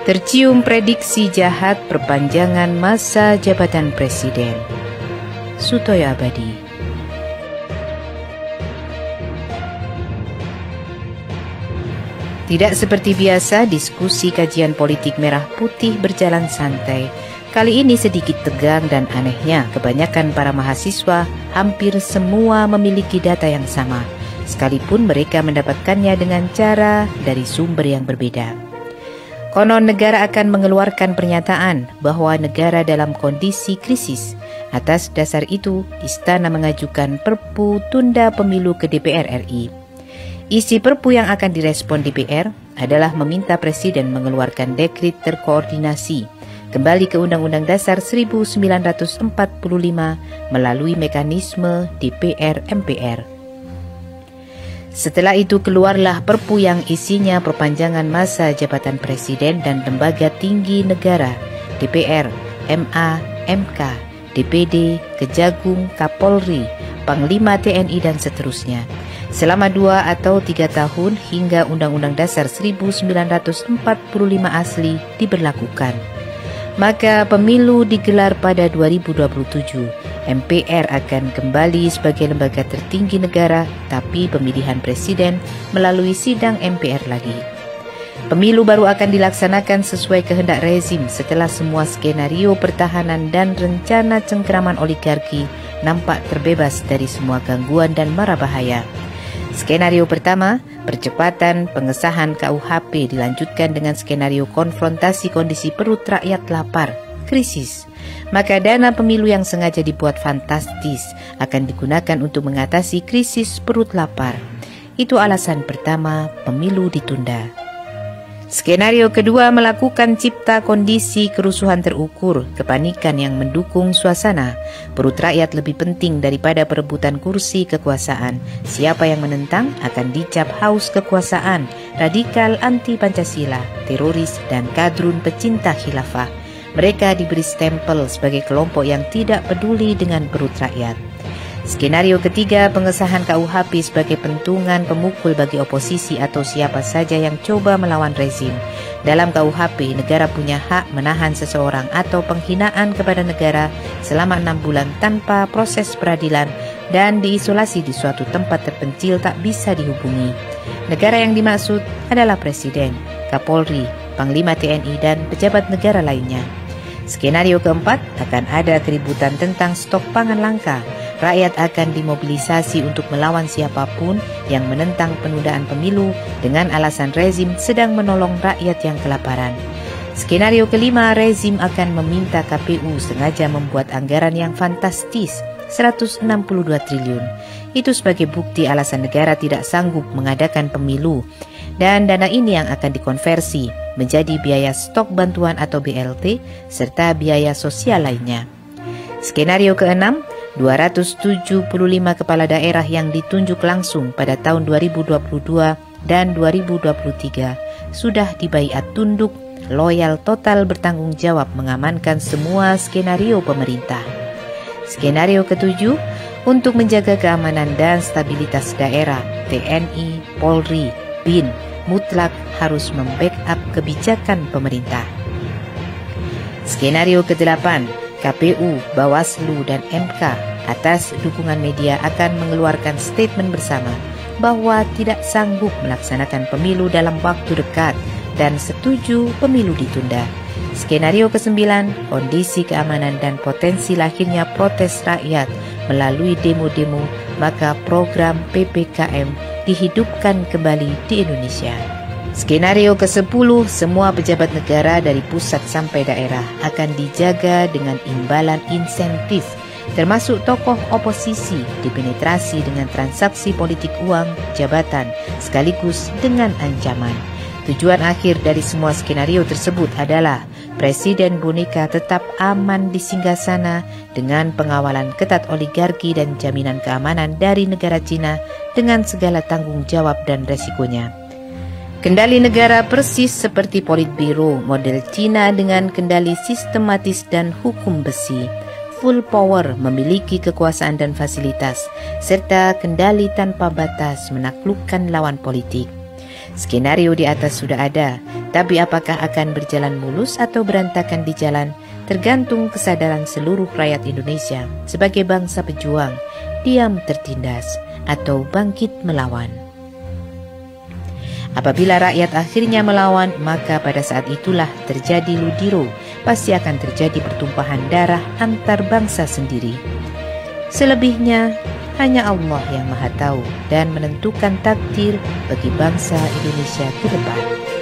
Tercium prediksi jahat perpanjangan masa jabatan Presiden. Sutoyo Abadi. Tidak seperti biasa, diskusi kajian politik merah putih berjalan santai. Kali ini sedikit tegang dan anehnya, kebanyakan para mahasiswa hampir semua memiliki data yang sama, sekalipun mereka mendapatkannya dengan cara dari sumber yang berbeda. Konon negara akan mengeluarkan pernyataan bahwa negara dalam kondisi krisis. Atas dasar itu, Istana mengajukan Perpu tunda pemilu ke DPR RI. Isi Perpu yang akan direspon DPR adalah meminta Presiden mengeluarkan dekret terkoordinasi kembali ke Undang-Undang Dasar 1945 melalui mekanisme DPR-MPR. Setelah itu keluarlah Perpu yang isinya perpanjangan masa jabatan Presiden dan lembaga tinggi negara, DPR, MA, MK, DPD, Kejagung, Kapolri, Panglima TNI dan seterusnya, selama 2 atau 3 tahun hingga Undang-Undang Dasar 1945 asli diberlakukan. Maka pemilu digelar pada 2027. MPR akan kembali sebagai lembaga tertinggi negara, tapi pemilihan presiden melalui sidang MPR lagi. Pemilu baru akan dilaksanakan sesuai kehendak rezim setelah semua skenario pertahanan dan rencana cengkeraman oligarki nampak terbebas dari semua gangguan dan mara bahaya. Skenario pertama, percepatan pengesahan KUHP dilanjutkan dengan skenario konfrontasi kondisi perut rakyat lapar, krisis. Maka dana pemilu yang sengaja dibuat fantastis akan digunakan untuk mengatasi krisis perut lapar. Itu alasan pertama pemilu ditunda. Skenario kedua melakukan cipta kondisi kerusuhan terukur, kepanikan yang mendukung suasana. Perut rakyat lebih penting daripada perebutan kursi kekuasaan. Siapa yang menentang akan dicap haus kekuasaan, radikal anti Pancasila, teroris dan kadrun pecinta khilafah. Mereka diberi stempel sebagai kelompok yang tidak peduli dengan perut rakyat. Skenario ketiga, pengesahan KUHP sebagai pentungan pemukul bagi oposisi atau siapa saja yang coba melawan rezim. Dalam KUHP, negara punya hak menahan seseorang atau penghinaan kepada negara selama 6 bulan tanpa proses peradilan dan diisolasi di suatu tempat terpencil tak bisa dihubungi. Negara yang dimaksud adalah Presiden, Kapolri, Panglima TNI, dan pejabat negara lainnya. Skenario keempat, akan ada keributan tentang stok pangan langka. Rakyat akan dimobilisasi untuk melawan siapapun yang menentang penundaan pemilu dengan alasan rezim sedang menolong rakyat yang kelaparan. Skenario kelima, rezim akan meminta KPU sengaja membuat anggaran yang fantastis, 162 triliun. Itu sebagai bukti alasan negara tidak sanggup mengadakan pemilu. Dan dana ini yang akan dikonversi menjadi biaya stok bantuan atau BLT serta biaya sosial lainnya. Skenario keenam, 275 kepala daerah yang ditunjuk langsung pada tahun 2022 dan 2023 sudah dibaiat tunduk, loyal, total, bertanggung jawab mengamankan semua skenario pemerintah. Skenario ketujuh, untuk menjaga keamanan dan stabilitas daerah, TNI, Polri, BIN mutlak harus membackup kebijakan pemerintah. Skenario ke-8, KPU, Bawaslu, dan MK atas dukungan media akan mengeluarkan statement bersama bahwa tidak sanggup melaksanakan pemilu dalam waktu dekat dan setuju pemilu ditunda. Skenario ke-9, kondisi keamanan dan potensi lahirnya protes rakyat melalui demo-demo, maka program PPKM dihidupkan kembali di Indonesia. Skenario ke-10, semua pejabat negara dari pusat sampai daerah akan dijaga dengan imbalan insentif, termasuk tokoh oposisi dipenetrasi dengan transaksi politik uang, jabatan, sekaligus dengan ancaman. Tujuan akhir dari semua skenario tersebut adalah Presiden boneka tetap aman di singgasana dengan pengawalan ketat oligarki dan jaminan keamanan dari negara Cina dengan segala tanggung jawab dan resikonya. Kendali negara persis seperti Politbiro model Cina dengan kendali sistematis dan hukum besi. Full power, memiliki kekuasaan dan fasilitas, serta kendali tanpa batas menaklukkan lawan politik. Skenario di atas sudah ada, Tapi apakah akan berjalan mulus atau berantakan di jalan, tergantung kesadaran seluruh rakyat Indonesia sebagai bangsa pejuang, diam tertindas atau bangkit melawan. Apabila rakyat akhirnya melawan, maka pada saat itulah terjadi ludiro, pasti akan terjadi pertumpahan darah antar bangsa sendiri. Selebihnya, hanya Allah yang Maha Tahu dan menentukan takdir bagi bangsa Indonesia ke depan.